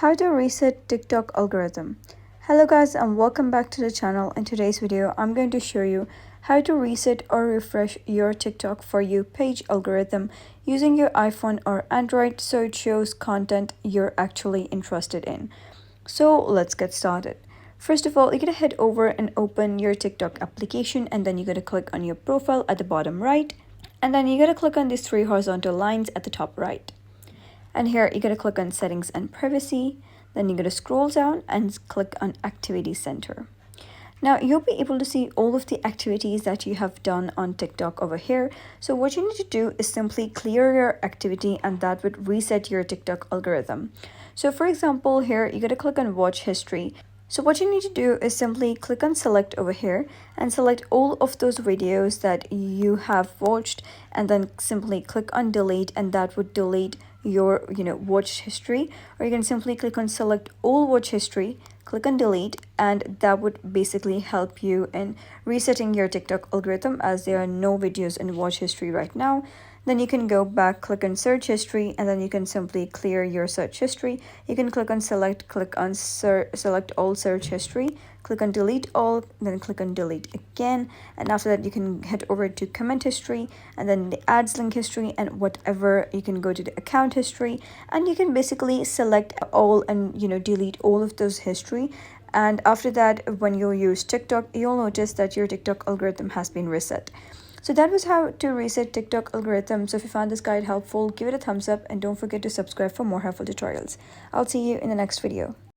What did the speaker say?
How to reset TikTok algorithm. Hello guys and welcome back to the channel. In today's video I'm going to show you how to reset or refresh your TikTok for you page algorithm using your iPhone or Android so it shows content you're actually interested in. So let's get started. First of all, you're gonna head over and open your TikTok application, and then you're gonna click on your profile at the bottom right, and then you're gonna click on these three horizontal lines at the top right. And here you're going to click on settings and privacy. Then you're going to scroll down and click on activity center. Now you'll be able to see all of the activities that you have done on TikTok over here. So what you need to do is simply clear your activity, and that would reset your TikTok algorithm. So for example, here you're going to click on watch history. So what you need to do is simply click on select over here and select all of those videos that you have watched, and then simply click on delete, and that would delete your watch history. Or you can simply click on select all watch history, click on delete, and that would basically help you in resetting your TikTok algorithm, as there are no videos in watch history right now. Then you can go back, click on search history, and then you can simply clear your search history. You can click on select, click on select all search history, click on delete all, then click on delete again. And after that you can head over to comment history, and then the ads link history, and whatever, you can go to the account history, and you can basically select all and delete all of those history. And after that, when you use TikTok, you'll notice that your TikTok algorithm has been reset. So that was how to reset TikTok algorithm. So if you found this guide helpful, give it a thumbs up and don't forget to subscribe for more helpful tutorials. I'll see you in the next video.